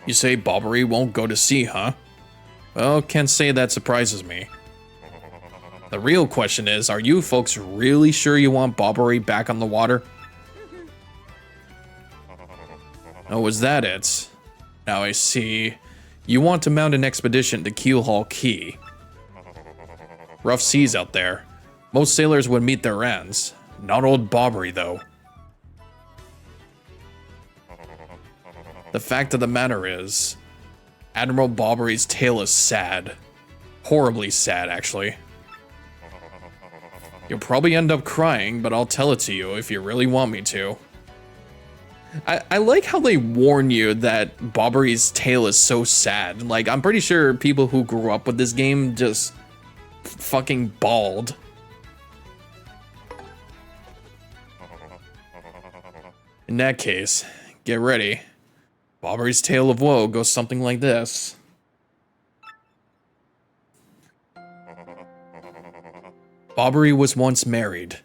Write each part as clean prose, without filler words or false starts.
You say Bobbery won't go to sea, huh? Well, can't say that surprises me. The real question is, are you folks really sure you want Bobbery back on the water? Oh, was that it? Now I see. You want to mount an expedition to Keelhaul Key. Rough seas out there. Most sailors would meet their ends. Not old Bobbery, though. The fact of the matter is, Admiral Bobbery's tale is sad. Horribly sad, actually. You'll probably end up crying, but I'll tell it to you if you really want me to. I like how they warn you that Bobbery's tale is so sad. Like, I'm pretty sure people who grew up with this game just fucking bawled. In that case, get ready. Bobbery's tale of woe goes something like this. Bobbery was once married.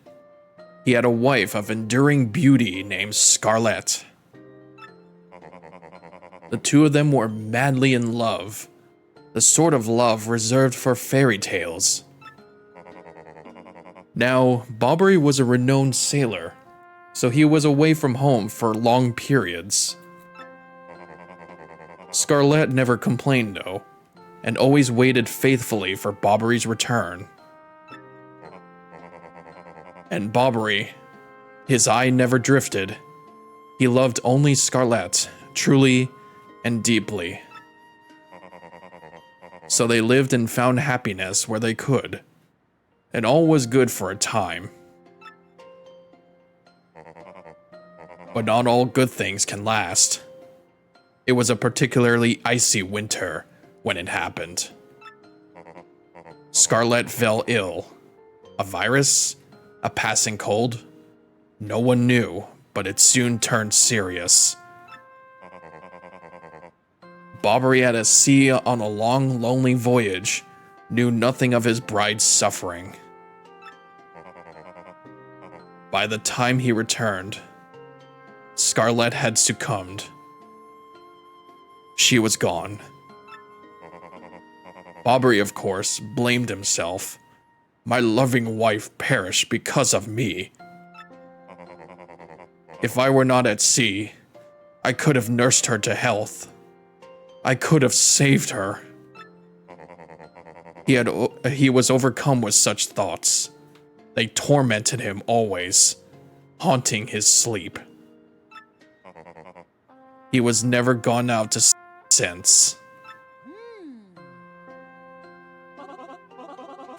He had a wife of enduring beauty named Scarlett. The two of them were madly in love, the sort of love reserved for fairy tales. Now, Bobbery was a renowned sailor, so he was away from home for long periods. Scarlett never complained, though, and always waited faithfully for Bobbery's return. And Bobbery, his eye never drifted. He loved only Scarlett, truly and deeply. So they lived and found happiness where they could, and all was good for a time. But not all good things can last. It was a particularly icy winter when it happened. Scarlett fell ill. A virus? A passing cold? No one knew, but it soon turned serious. Bobbery at sea on a long, lonely voyage knew nothing of his bride's suffering. By the time he returned, Scarlett had succumbed. She was gone. Bobbery, of course, blamed himself. My loving wife perished because of me. If I were not at sea, I could have nursed her to health. I could have saved her. He was overcome with such thoughts. They tormented him always, haunting his sleep. He was never gone out to sea since.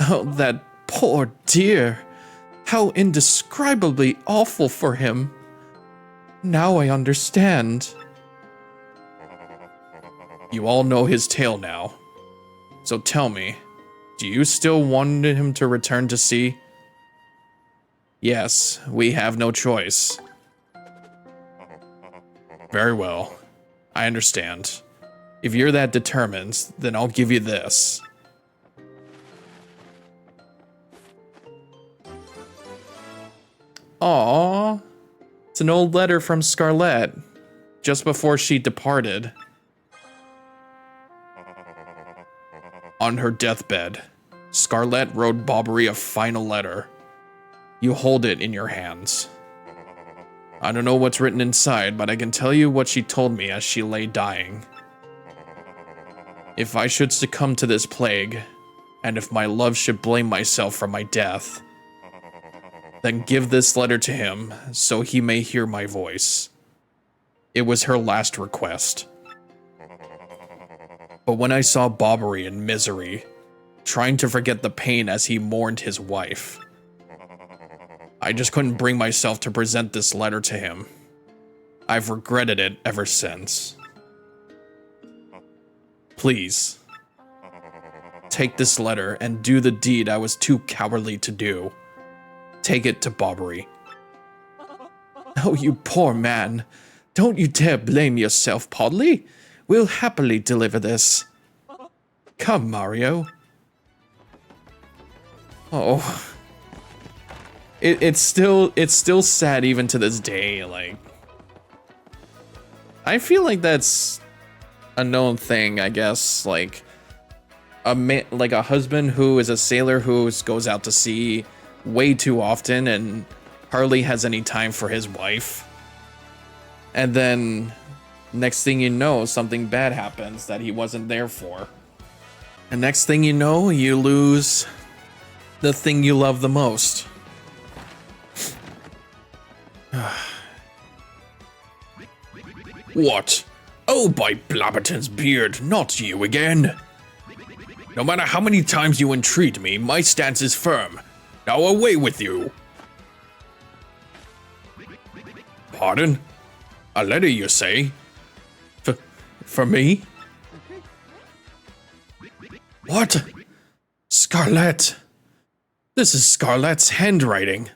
Oh, that poor dear. How indescribably awful for him. Now I understand. You all know his tale now. So tell me, do you still want him to return to sea? Yes, we have no choice. Very well. I understand. If you're that determined, then I'll give you this. Aww. It's an old letter from Scarlett, just before she departed. On her deathbed, Scarlett wrote Bobbery a final letter. You hold it in your hands. I don't know what's written inside, but I can tell you what she told me as she lay dying. If I should succumb to this plague, and if my love should blame myself for my death, then give this letter to him so he may hear my voice. It was her last request. But when I saw Bobbery in misery, trying to forget the pain as he mourned his wife, I just couldn't bring myself to present this letter to him. I've regretted it ever since. Please, take this letter and do the deed I was too cowardly to do. Take it to Bobbery. Oh, you poor man. Don't you dare blame yourself, Podley. We'll happily deliver this. Come, Mario. Oh. It's still sad even to this day, like. I feel like that's a known thing, I guess. Like a husband who is a sailor who goes out to sea way too often and hardly has any time for his wife. And then next thing you know, something bad happens that he wasn't there for. And next thing you know, you lose the thing you love the most. What? Oh, by Blabberton's beard, not you again. No matter how many times you entreat me, my stance is firm. Now away with you. Pardon? A letter, you say? For me? What? Scarlett. This is Scarlett's handwriting.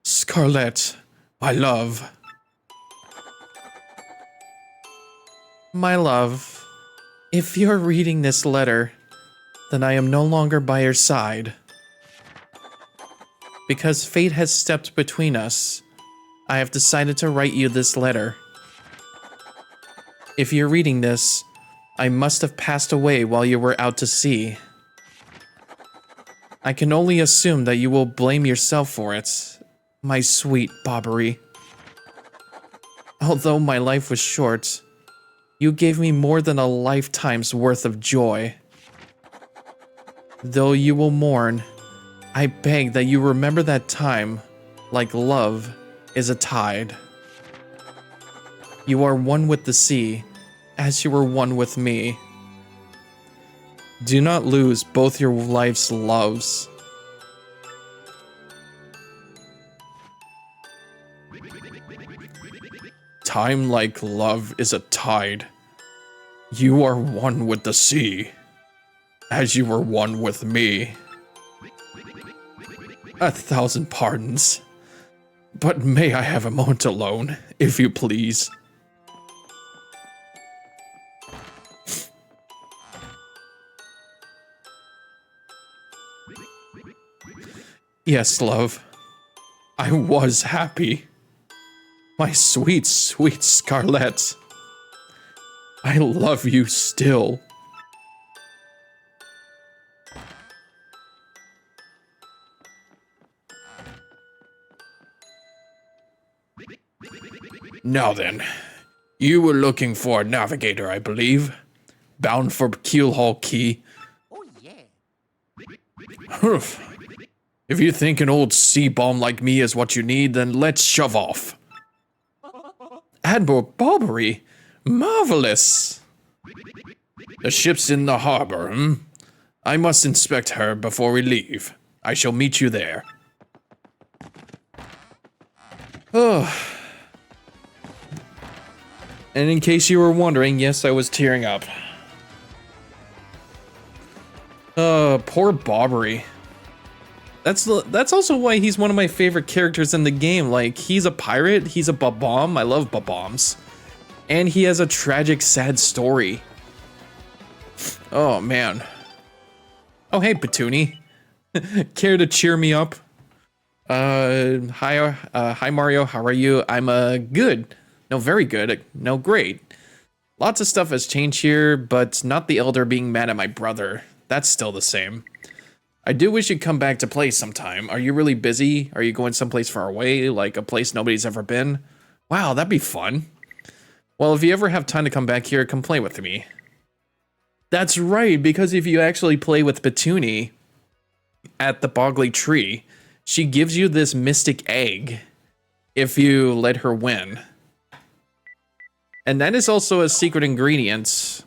Scarlett, my love. My love, if you're reading this letter, then I am no longer by your side. Because fate has stepped between us, I have decided to write you this letter. If you're reading this, I must have passed away while you were out to sea. I can only assume that you will blame yourself for it, my sweet Bobbery. Although my life was short, you gave me more than a lifetime's worth of joy. Though you will mourn, I beg that you remember that time, like love is a tide. You are one with the sea, as you were one with me. Do not lose both your life's loves. Time like love is a tide. You are one with the sea, as you were one with me. 1,000 pardons, but may I have a moment alone, if you please? Yes, love. I was happy. My sweet, sweet Scarlett. I love you still. Now then, you were looking for a navigator, I believe. Bound for Keelhaul Key. Oh, yeah. Humph. If you think an old sea bomb like me is what you need, then let's shove off. Admiral Bobbery? Marvelous! The ship's in the harbor, hmm? I must inspect her before we leave. I shall meet you there. Oh. And in case you were wondering, yes, I was tearing up. Poor Bobbery. That's also why he's one of my favorite characters in the game. Like, he's a pirate, he's a Bob-omb. I love Bob-ombs. And he has a tragic, sad story. Oh, man. Oh, hey, Petuni. Care to cheer me up? Hi, Mario. How are you? I'm, good. No, very good. No, great. Lots of stuff has changed here, but not the Elder being mad at my brother. That's still the same. I do wish you'd come back to play sometime. Are you really busy? Are you going someplace far away, like a place nobody's ever been? Wow, that'd be fun. Well, if you ever have time to come back here, come play with me. That's right, because if you actually play with Petuni at the Boggly Tree, she gives you this mystic egg if you let her win. And that is also a secret ingredient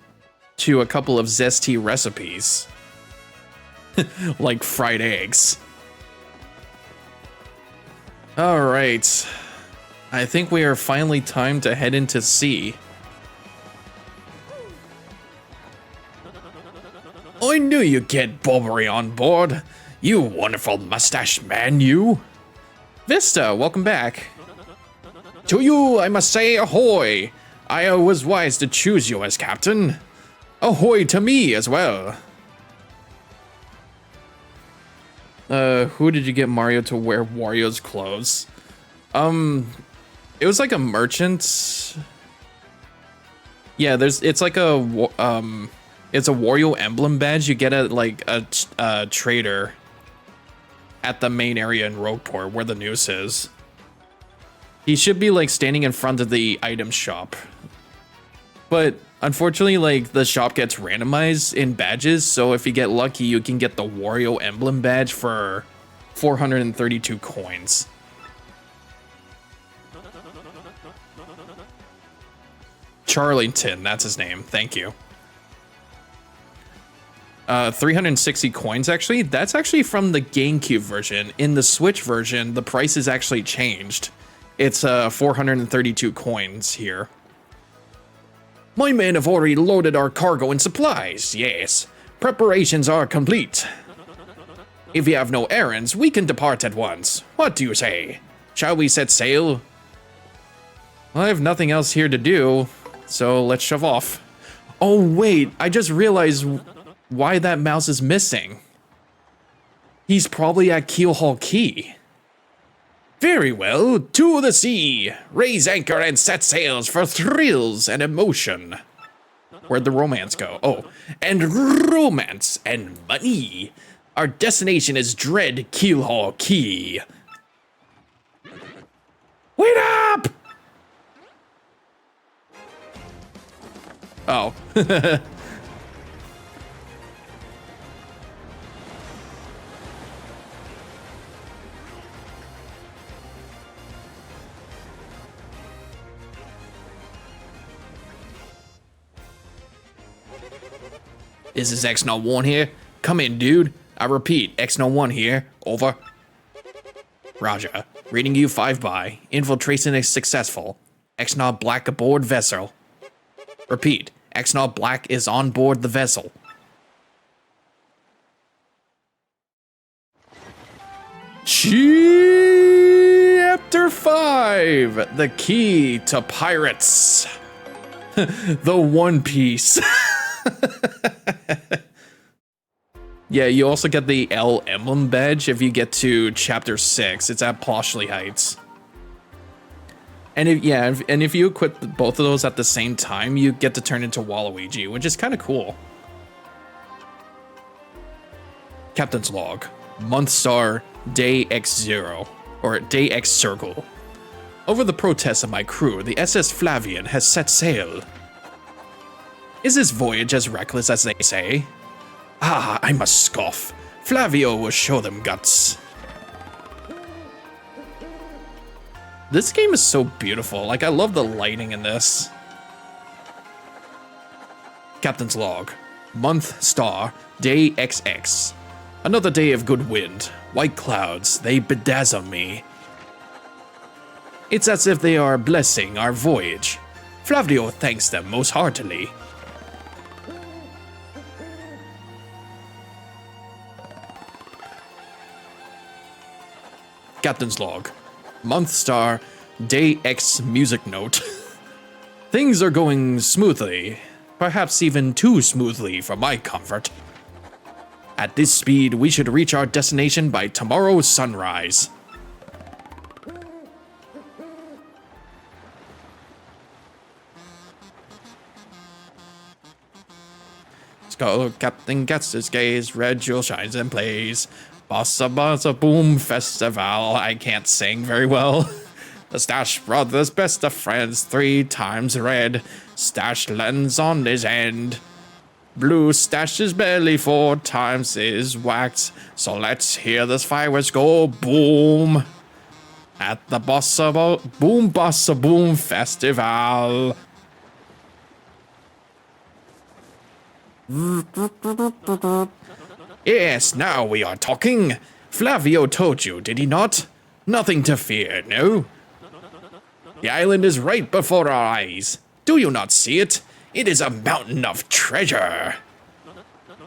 to a couple of zesty recipes. Like fried eggs. Alright. I think we are finally time to head into sea. I knew you'd get Bobbery on board. You wonderful mustache man, you. Vista, welcome back. To you, I must say ahoy. I was wise to choose you as captain. Ahoy to me as well. Who did you get Mario to wear Wario's clothes? It It was like a merchant. Yeah, it's like a it's a Wario emblem badge you get at like a trader at the main area in Rogueport where the noose is. He should be like standing in front of the item shop. But unfortunately, like the shop gets randomized in badges, so if you get lucky, you can get the Wario emblem badge for 432 coins. Charlington, that's his name. Thank you. 360 coins, actually. That's actually from the GameCube version. In the Switch version, the price is actually changed. It's 432 coins here. My men have already loaded our cargo and supplies. Yes, preparations are complete. If you have no errands, we can depart at once. What do you say? Shall we set sail? Well, I have nothing else here to do, so let's shove off. Oh wait, I just realized why that mouse is missing. He's probably at Keelhaul Key. Very well, to the sea. Raise anchor and set sails for thrills and emotion. Where'd the romance go? Oh, and romance and money. Our destination is Dread Keelhaul Key. Wait up! Oh. This is X01 here. Come in, dude. I repeat, X01 here. Over. Roger. Reading you 5 by. Infiltration is successful. X0 Black aboard vessel. Repeat, X0 Black is on board the vessel. Chapter 5. The key to pirates. The One Piece. Yeah, you also get the L emblem badge if you get to chapter 6. It's at Poshley Heights. And if you equip both of those at the same time, you get to turn into Waluigi, which is kind of cool. Captain's log. Month star, day X0, or day X circle. Over the protests of my crew, the SS Flavian has set sail. Is this voyage as reckless as they say? Ah, I must scoff. Flavio will show them guts. This game is so beautiful. Like, I love the lighting in this. Captain's log. Month star, day XX. Another day of good wind. White clouds, they bedazzle me. It's as if they are blessing our voyage. Flavio thanks them most heartily. Captain's log. Month star, day X music note. Things are going smoothly, perhaps even too smoothly for my comfort. At this speed, we should reach our destination by tomorrow's sunrise. Skull Captain gets his gaze, red jewel shines and plays. Boom-Bassa-Boom festival. I can't sing very well. The Stash Brothers, best of friends, 3 times red. Stash lens on his end. Blue Stash's belly 4 times his wax. So let's hear this fireworks go boom. At the Boom-Bassa-Boom festival. Yes, now we are talking. Flavio told you, did he not? Nothing to fear, no? The island is right before our eyes. Do you not see it? It is a mountain of treasure.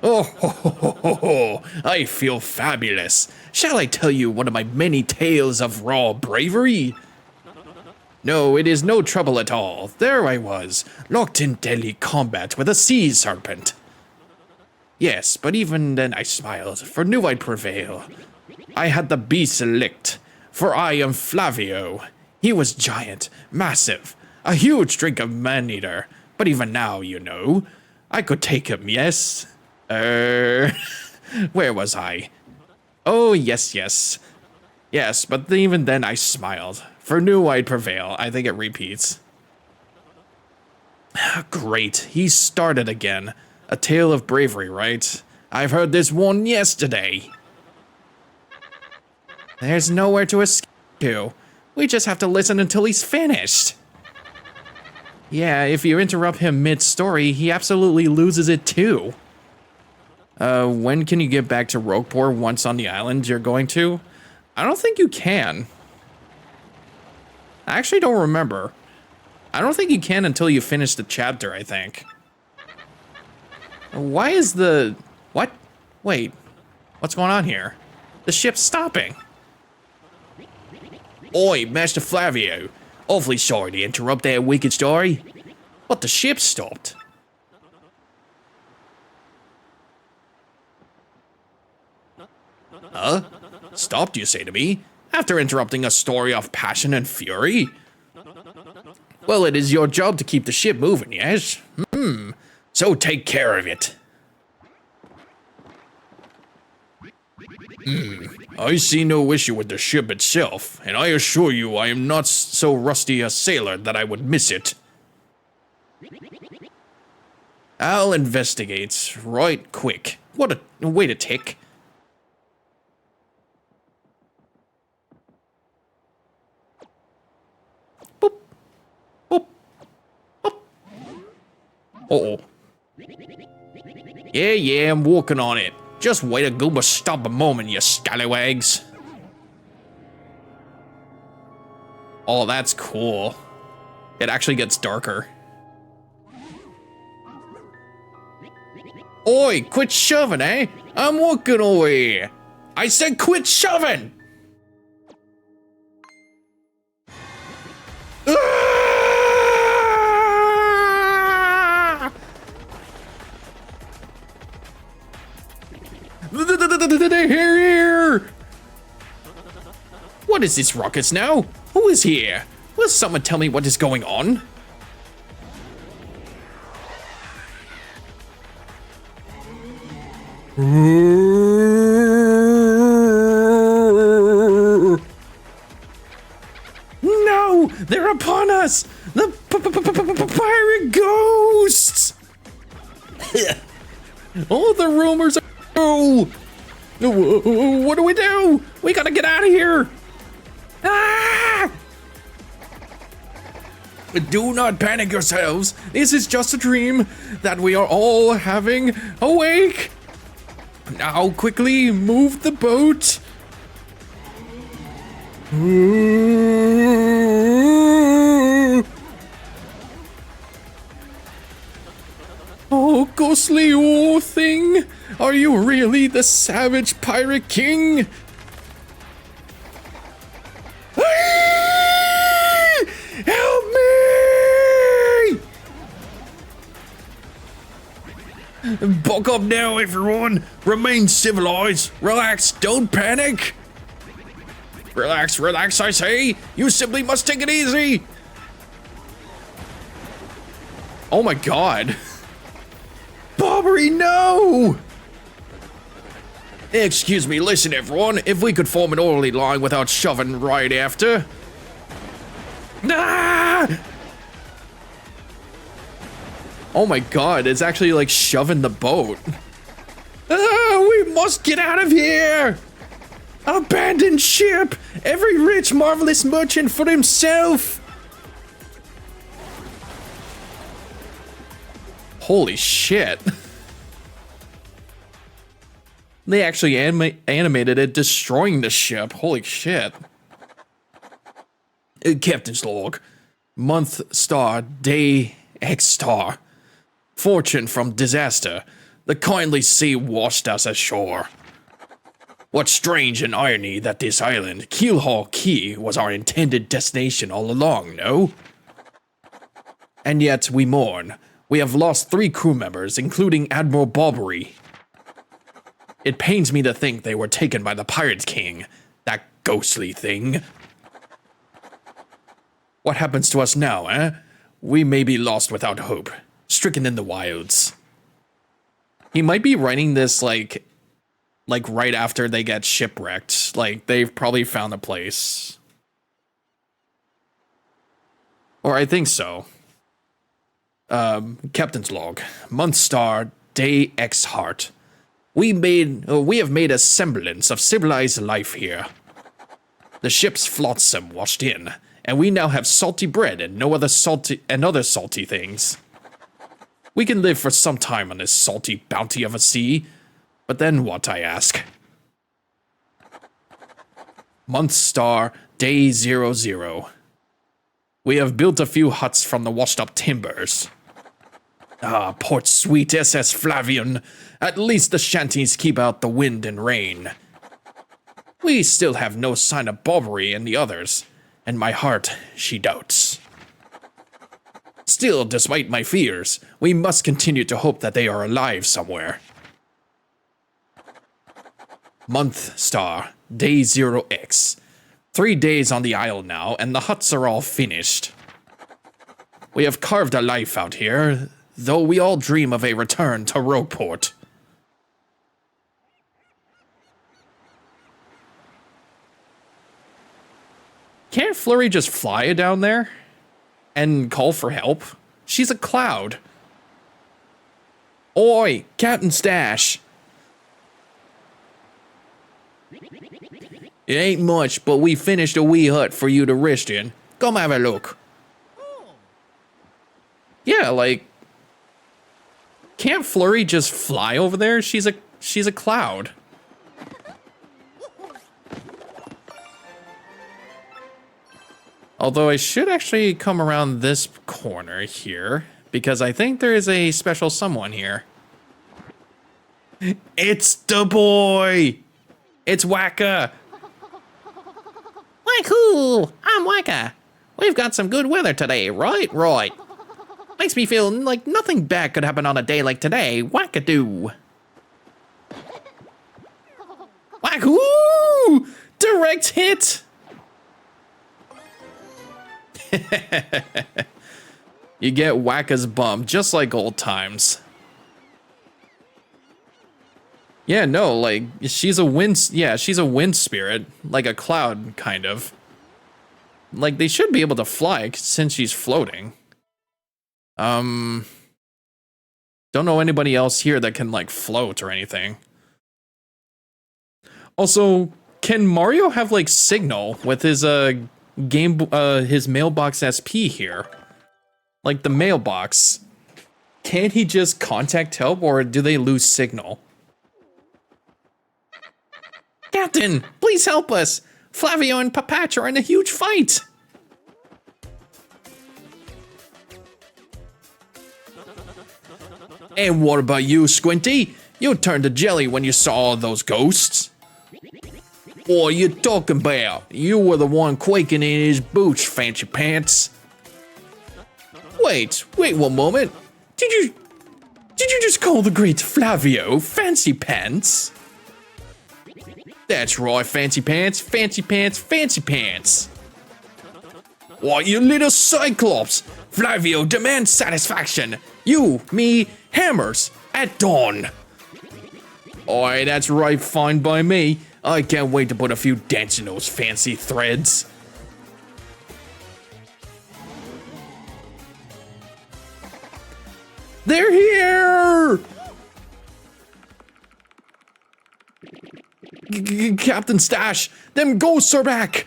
Oh, ho, ho, ho, ho, ho. I feel fabulous. Shall I tell you one of my many tales of raw bravery? No, it is no trouble at all. There I was, locked in deadly combat with a sea serpent. Yes, but even then I smiled, for knew I'd prevail. I had the beast licked, for I am Flavio. He was giant, massive, a huge drink of man-eater. But even now, you know, I could take him, yes? Where was I? Oh, yes. Yes, but even then I smiled. For knew I'd prevail. I think it repeats. Great, he started again. A tale of bravery, right? I've heard this one yesterday. There's nowhere to escape to. We just have to listen until he's finished. Yeah, if you interrupt him mid-story, he absolutely loses it too. When can you get back to Roqueport once on the island you're going to? I don't think you can. I actually don't remember. I don't think you can until you finish the chapter, I think. Why is the... What? Wait. What's going on here? The ship's stopping. Oi, Master Flavio. Awfully sorry to interrupt that wicked story. But the ship stopped. Huh? Stopped, you say to me? After interrupting a story of passion and fury? Well, it is your job to keep the ship moving, yes? So take care of it. I see no issue with the ship itself, and I assure you I am not so rusty a sailor that I would miss it. I'll investigate right quick. What a... wait a tick. Boop. Boop. Boop. Uh-oh. Yeah, I'm working on it. Just wait a goober stop a moment, you scallywags. Oh, that's cool. It actually gets darker. Oi, quit shoving, eh? I'm working over here. I said quit shoving! Here! What is this ruckus now? Who is here? Will someone tell me what is going on? No! They're upon us! The pirate ghosts! All the rumors are... Oh! What do we do? We gotta get out of here! Ah! Do not panic yourselves. This is just a dream that we are all having. Awake! Now quickly move the boat. Oh, ghostly old thing. Are you really the savage pirate king? Help me! Buck up now, everyone. Remain civilized. Relax, don't panic. Relax, I say. You simply must take it easy. Oh my god. Bobbery, no! Excuse me, listen everyone, if we could form an orderly line without shoving right after. Ah! Oh my god, it's actually like shoving the boat. Ah, we must get out of here! Abandoned ship! Every rich, marvelous merchant for himself! Holy shit. They actually animated it destroying the ship. Holy shit. Captain's log. Month star, day X star. Fortune from disaster. The kindly sea washed us ashore. What strange and irony that this island, Keelhaul Key, was our intended destination all along, no? And yet we mourn. We have lost 3 crew members, including Admiral Bobbery. It pains me to think they were taken by the Pirate King, that ghostly thing. What happens to us now, eh? We may be lost without hope, stricken in the wilds. He might be writing this like right after they get shipwrecked. Like, they've probably found a place. Or I think so. Captain's log. Month star, day X heart. We have made a semblance of civilized life here. The ship's flotsam washed in, and we now have salty bread and other salty things. We can live for some time on this salty bounty of a sea, but then what, I ask? Month star, day 00. We have built a few huts from the washed up timbers. Ah, port sweet SS Flavian. At least the shanties keep out the wind and rain. We still have no sign of Barbary and the others, and my heart, she doubts. Still, despite my fears, we must continue to hope that they are alive somewhere. Month star, day 0x. 3 days on the isle now, and the huts are all finished. We have carved a life out here, though we all dream of a return to Rogueport. Can't Flurry just fly down there and call for help? She's a cloud. Oi, Captain Stash. It ain't much, but we finished a wee hut for you to rest in. Come have a look. Yeah, like, can't Flurry just fly over there? She's a cloud. Although I should actually come around this corner here, because I think there is a special someone here. It's the boy! It's Wacka! Wahoo! I'm Wacka. We've got some good weather today, right? Right. Makes me feel like nothing bad could happen on a day like today. Wackadoo! Wahoo! Direct hit! You get Wacka's bum, just like old times. Yeah, no, like, she's a wind spirit, like a cloud, kind of. Like, they should be able to fly, since she's floating. Don't know anybody else here that can, like, float or anything. Also, can Mario have, like, signal with his, his mailbox SP here? Like, the mailbox. Can't he just contact help, or do they lose signal? Captain, please help us! Flavio and Papatch are in a huge fight! And what about you, Squinty? You turned to jelly when you saw all those ghosts. What are you talking about? You were the one quaking in his boots, Fancy Pants. Wait one moment. Did you just call the great Flavio Fancy Pants? That's right, Fancy Pants, Fancy Pants, Fancy Pants. Why, you little Cyclops! Flavio demands satisfaction. You, me, hammers, at dawn. Aye, that's right, fine by me. I can't wait to put a few dents in those fancy threads. They're here! Captain Stash, them ghosts are back!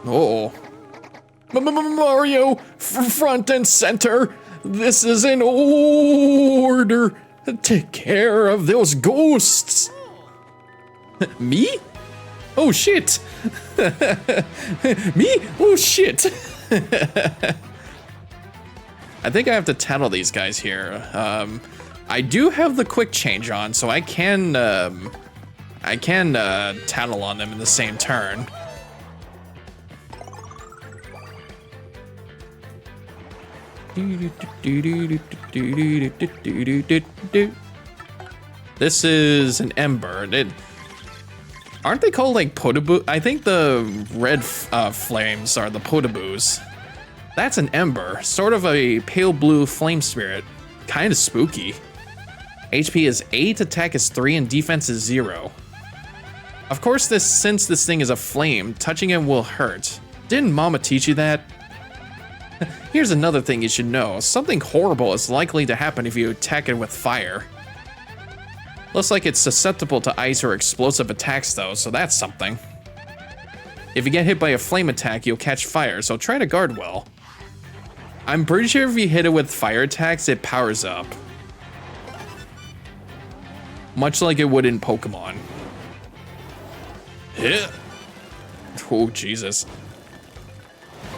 Oh. Mario, front and center, this is in order. Take care of those ghosts. Me? Oh shit. Me? Oh shit. I think I have to tattle these guys here. I do have the quick change on, so I can tattle on them in the same turn. This is an ember. Aren't they called like potaboo? I think the red flames are the potaboos. That's an ember, sort of a pale blue flame spirit. Kind of spooky. HP is 8, attack is 3, and defense is 0. Of course, since this thing is a flame, touching it will hurt. Didn't Mama teach you that? Here's another thing you should know. Something horrible is likely to happen if you attack it with fire. Looks like it's susceptible to ice or explosive attacks though, so that's something. If you get hit by a flame attack, you'll catch fire, so try to guard well. I'm pretty sure if you hit it with fire attacks, it powers up. Much like it would in Pokemon. Yeah. Oh, Jesus.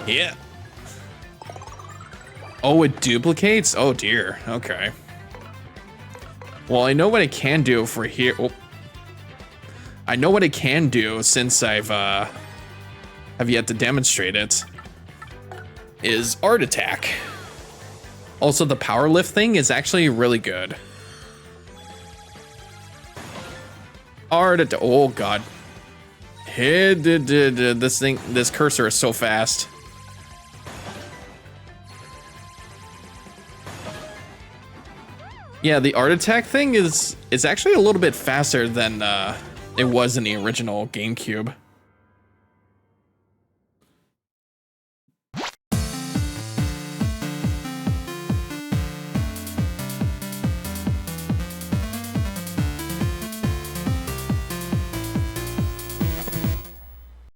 Yeah. Oh, it duplicates? Oh, dear. Okay. Well, I know what it can do for here. Oh. I know what it can do since I've have yet to demonstrate it. Is Art Attack. Also, the Power Lift thing is actually really good. Art Attack. Oh, God. This cursor is so fast. Yeah, the Art Attack thing is actually a little bit faster than it was in the original GameCube.